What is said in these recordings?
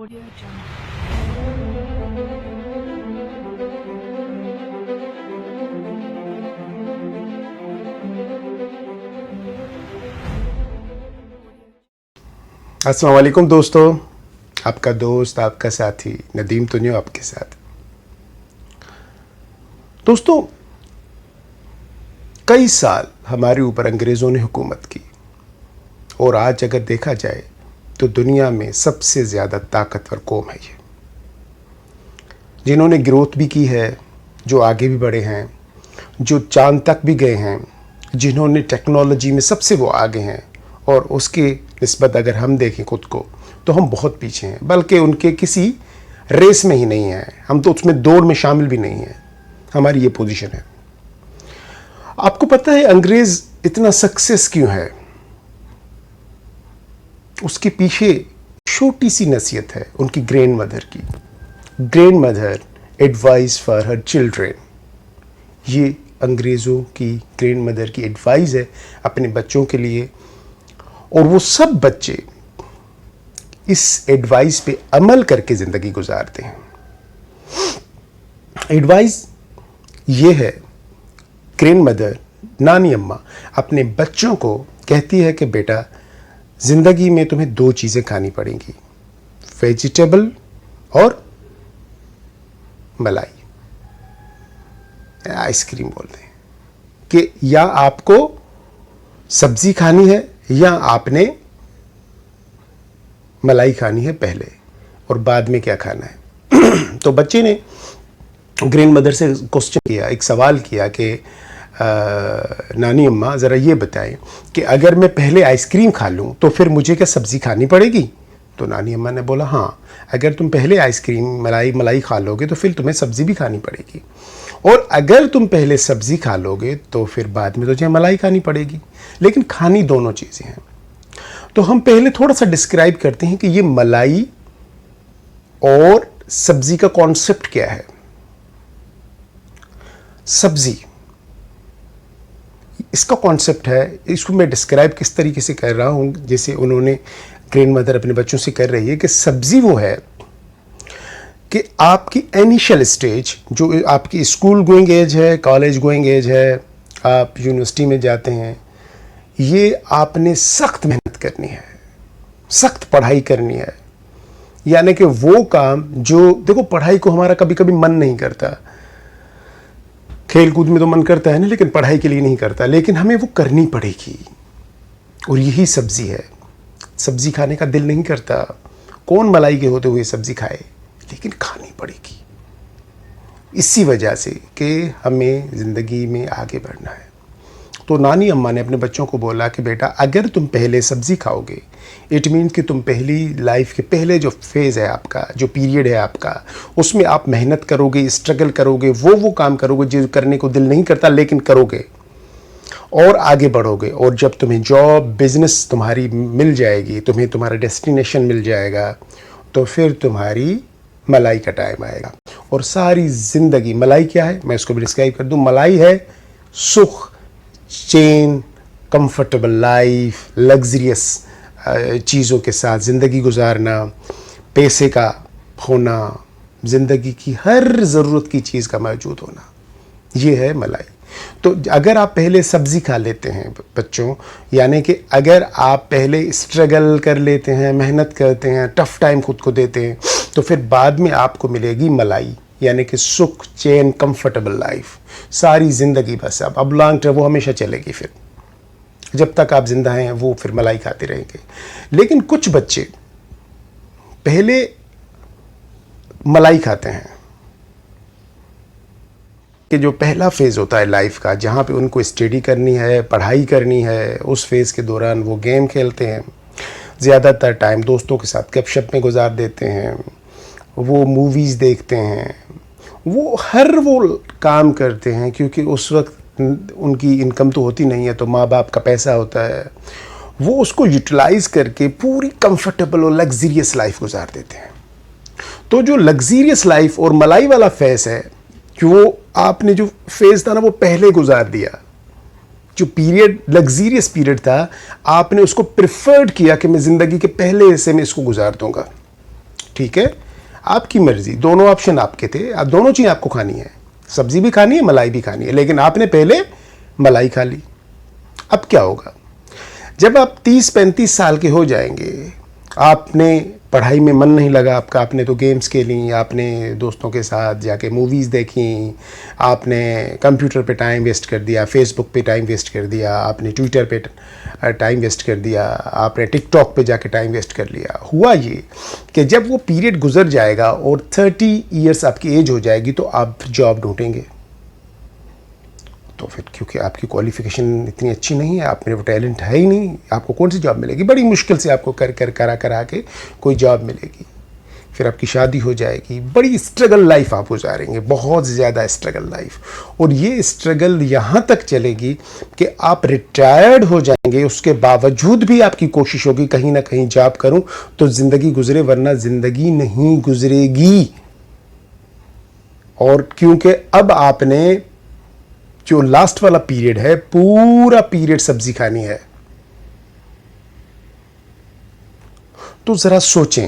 Audio Jungle. अस्सलाम वालेकुम दोस्तों, आपका दोस्त आपका साथी नदीम तुनियो आपके साथ। दोस्तों, कई साल हमारे ऊपर अंग्रेज़ों ने हुकूमत की और आज अगर देखा जाए तो दुनिया में सबसे ज़्यादा ताकतवर कौम है ये, जिन्होंने ग्रोथ भी की है, जो आगे भी बढ़े हैं, जो चांद तक भी गए हैं, जिन्होंने टेक्नोलॉजी में सबसे वो आगे हैं। और उसके निस्बत अगर हम देखें खुद को तो हम बहुत पीछे हैं, बल्कि उनके किसी रेस में ही नहीं हैं, हम तो उसमें दौड़ में शामिल भी नहीं हैं। हमारी ये पोजीशन है। आपको पता है अंग्रेज़ इतना सक्सेस क्यों है? उसके पीछे छोटी सी नसीहत है उनकी ग्रैंड मदर की। Grand mother advice for her children, ये अंग्रेज़ों की ग्रैंड मदर की एडवाइस है अपने बच्चों के लिए। और वो सब बच्चे इस एडवाइस पे अमल करके ज़िंदगी गुजारते हैं। एडवाइस ये है, ग्रैंड मदर नानी अम्मा अपने बच्चों को कहती है कि बेटा, ज़िंदगी में तुम्हें दो चीज़ें खानी पड़ेंगी, वेजिटेबल और मलाई, आइसक्रीम बोलते हैं, कि या आपको सब्ज़ी खानी है या आपने मलाई खानी है पहले, और बाद में क्या खाना है। तो बच्चे ने ग्रैंड मदर से क्वेश्चन किया, एक सवाल किया कि नानी अम्मा ज़रा ये बताएं कि अगर मैं पहले आइसक्रीम खा लूँ तो फिर मुझे क्या सब्ज़ी खानी पड़ेगी? तो नानी अम्मा ने बोला हाँ, अगर तुम पहले आइसक्रीम मलाई खा लोगे तो फिर तुम्हें सब्ज़ी भी खानी पड़ेगी, और अगर तुम पहले सब्ज़ी खा लोगे तो फिर बाद में तुझे मलाई खानी पड़ेगी, लेकिन खानी दोनों चीज़ें हैं। तो हम पहले थोड़ा सा डिस्क्राइब करते हैं कि ये मलाई और सब्ज़ी का कॉन्सेप्ट क्या है। सब्ज़ी, इसका कॉन्सेप्ट है, इसको मैं डिस्क्राइब किस तरीके से कर रहा हूँ, जैसे उन्होंने ग्रैंड मदर अपने बच्चों से कर रही है कि सब्ज़ी वो है कि आपकी इनिशियल स्टेज, जो आपकी स्कूल गोइंग एज है, कॉलेज गोइंग एज है, आप यूनिवर्सिटी में जाते हैं, ये आपने सख्त मेहनत करनी है, सख्त पढ़ाई करनी है। यानी कि वो काम जो, देखो पढ़ाई को हमारा कभी कभी मन नहीं करता, खेल कूद में तो मन करता है ना, लेकिन पढ़ाई के लिए नहीं करता, लेकिन हमें वो करनी पड़ेगी। और यही सब्ज़ी है। सब्ज़ी खाने का दिल नहीं करता, कौन मलाई के होते हुए सब्ज़ी खाए, लेकिन खानी पड़ेगी इसी वजह से कि हमें ज़िंदगी में आगे बढ़ना है। तो नानी अम्मा ने अपने बच्चों को बोला कि बेटा, अगर तुम पहले सब्ज़ी खाओगे, इट मीन कि तुम पहली लाइफ के पहले जो फेज़ है आपका, जो पीरियड है आपका, उसमें आप मेहनत करोगे, स्ट्रगल करोगे, वो काम करोगे जो करने को दिल नहीं करता, लेकिन करोगे और आगे बढ़ोगे। और जब तुम्हें जॉब, बिजनेस तुम्हारी मिल जाएगी, तुम्हें तुम्हारा डेस्टिनेशन मिल जाएगा, तो फिर तुम्हारी मलाई का टाइम आएगा। और सारी ज़िंदगी, मलाई क्या है मैं इसको भी डिस्क्राइब कर दूँ। मलाई है सुख, चैन, कंफर्टेबल लाइफ, लग्जरियस चीज़ों के साथ ज़िंदगी गुजारना, पैसे का होना, ज़िंदगी की हर ज़रूरत की चीज़ का मौजूद होना, ये है मलाई। तो अगर आप पहले सब्ज़ी खा लेते हैं बच्चों, यानी कि अगर आप पहले स्ट्रगल कर लेते हैं, मेहनत करते हैं, टफ़ टाइम खुद को देते हैं, तो फिर बाद में आपको मिलेगी मलाई, यानी कि सुख, चैन, कंफर्टेबल लाइफ, सारी ज़िंदगी। बस अब लॉन्ग टर्म वो हमेशा चलेगी, फिर जब तक आप ज़िंदा हैं वो फिर मलाई खाते रहेंगे। लेकिन कुछ बच्चे पहले मलाई खाते हैं कि जो पहला फेज़ होता है लाइफ का, जहाँ पे उनको स्टडी करनी है, पढ़ाई करनी है, उस फेज़ के दौरान वो गेम खेलते हैं, ज़्यादातर टाइम दोस्तों के साथ गपशप में गुजार देते हैं, वो मूवीज़ देखते हैं, वो हर वो काम करते हैं, क्योंकि उस वक्त उनकी इनकम तो होती नहीं है, तो माँ बाप का पैसा होता है, वो उसको यूटिलाइज़ करके पूरी कंफर्टेबल और लग्जरियस लाइफ गुजार देते हैं। तो जो लग्जरियस लाइफ और मलाई वाला फेज़ है, कि वो आपने जो फेज़ था ना वो पहले गुजार दिया, जो पीरियड लग्जरियस पीरियड था, आपने उसको प्रिफर्ड किया कि मैं ज़िंदगी के पहले हिस्से में इसको गुजार दूंगा। ठीक है, आपकी मर्जी, दोनों ऑप्शन आपके थे, आप दोनों चीज़ आपको खानी है, सब्जी भी खानी है, मलाई भी खानी है, लेकिन आपने पहले मलाई खा ली। अब क्या होगा, जब आप 30-35 साल के हो जाएंगे, आपने पढ़ाई में मन नहीं लगा आपका, आपने तो गेम्स खेली, आपने दोस्तों के साथ जाके मूवीज़ देखी, आपने कंप्यूटर पे टाइम वेस्ट कर दिया, फेसबुक पे टाइम वेस्ट कर दिया, आपने ट्विटर पे टाइम वेस्ट कर दिया, आपने टिकटॉक पे जाके टाइम वेस्ट कर लिया। हुआ ये कि जब वो पीरियड गुजर जाएगा और 30 ईयर्स आपकी एज हो जाएगी तो आप जॉब ढूंढेंगे। तो फिर क्योंकि आपकी क्वालिफ़िकेशन इतनी अच्छी नहीं है, आप में वो टैलेंट है ही नहीं, आपको कौन सी जॉब मिलेगी? बड़ी मुश्किल से आपको करा के कोई जॉब मिलेगी। फिर आपकी शादी हो जाएगी, बड़ी स्ट्रगल लाइफ आप गुजारेंगे, बहुत ज़्यादा स्ट्रगल लाइफ। और ये स्ट्रगल यहाँ तक चलेगी कि आप रिटायर्ड हो जाएंगे, उसके बावजूद भी आपकी कोशिश होगी कहीं ना कहीं जॉब करूँ तो ज़िंदगी गुजरे, वरना ज़िंदगी नहीं गुजरेगी। और क्योंकि अब आपने जो लास्ट वाला पीरियड है, पूरा पीरियड सब्जी खानी है, तो ज़रा सोचें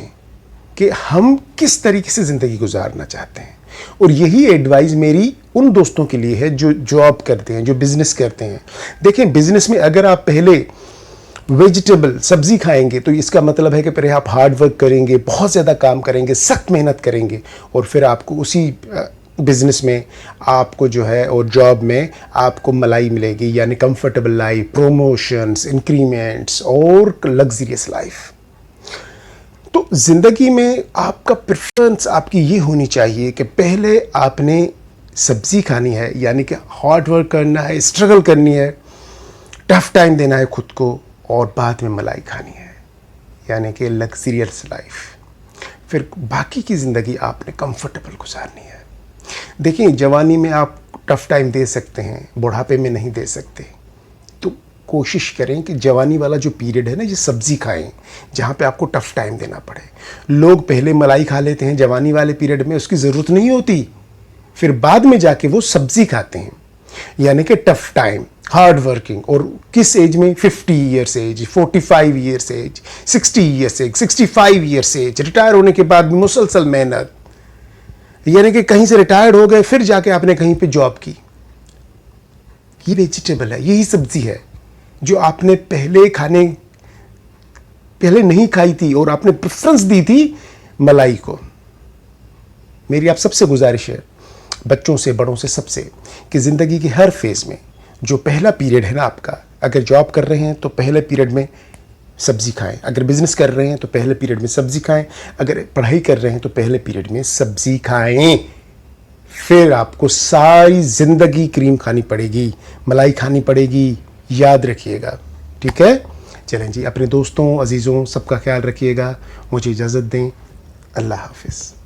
कि हम किस तरीके से ज़िंदगी गुजारना चाहते हैं। और यही एडवाइस मेरी उन दोस्तों के लिए है जो जॉब करते हैं, जो बिज़नेस करते हैं। देखें, बिज़नेस में अगर आप पहले वेजिटेबल सब्जी खाएंगे तो इसका मतलब है कि पहले आप हार्ड वर्क करेंगे, बहुत ज़्यादा काम करेंगे, सख्त मेहनत करेंगे, और फिर आपको उसी बिज़नेस में आपको जो है और जॉब में आपको मलाई मिलेगी, यानी कंफर्टेबल लाइफ, प्रोमोशंस, इंक्रीमेंट्स और लग्जरियस लाइफ। तो ज़िंदगी में आपका प्रेफरेंस आपकी ये होनी चाहिए कि पहले आपने सब्ज़ी खानी है, यानी कि हार्ड वर्क करना है, स्ट्रगल करनी है, टफ टाइम देना है खुद को, और बाद में मलाई खानी है, यानी कि लग्जरियस लाइफ। फिर बाकी की ज़िंदगी आपने कंफर्टेबल गुजारनी है। देखिए, जवानी में आप टफ टाइम दे सकते हैं, बुढ़ापे में नहीं दे सकते। तो कोशिश करें कि जवानी वाला जो पीरियड है ना, ये सब्ज़ी खाएं, जहाँ पे आपको टफ टाइम देना पड़े। लोग पहले मलाई खा लेते हैं जवानी वाले पीरियड में, उसकी ज़रूरत नहीं होती, फिर बाद में जाके वो सब्ज़ी खाते हैं, यानी कि टफ टाइम, हार्ड वर्किंग। और किस एज में? 50 years age, 45 years age, 60 years age, 65 years age, retire होने के बाद भी मुसलसल मेहनत, यानी कि कहीं से रिटायर्ड हो गए, फिर जाके आपने कहीं पे जॉब की। ये वेजिटेबल है, यही सब्जी है जो आपने पहले नहीं खाई थी और आपने प्रेफरेंस दी थी मलाई को। मेरी आप सबसे गुजारिश है, बच्चों से, बड़ों से, सबसे, कि ज़िंदगी के हर फेज़ में जो पहला पीरियड है ना आपका, अगर जॉब कर रहे हैं तो पहले पीरियड में सब्ज़ी खाएं, अगर बिज़नेस कर रहे हैं तो पहले पीरियड में सब्ज़ी खाएं, अगर पढ़ाई कर रहे हैं तो पहले पीरियड में सब्ज़ी खाएं। फिर आपको सारी ज़िंदगी क्रीम खानी पड़ेगी, मलाई खानी पड़ेगी, याद रखिएगा। ठीक है, चलें जी, अपने दोस्तों, अजीज़ों, सबका ख्याल रखिएगा। मुझे इजाज़त दें। अल्लाह हाफ़िज़।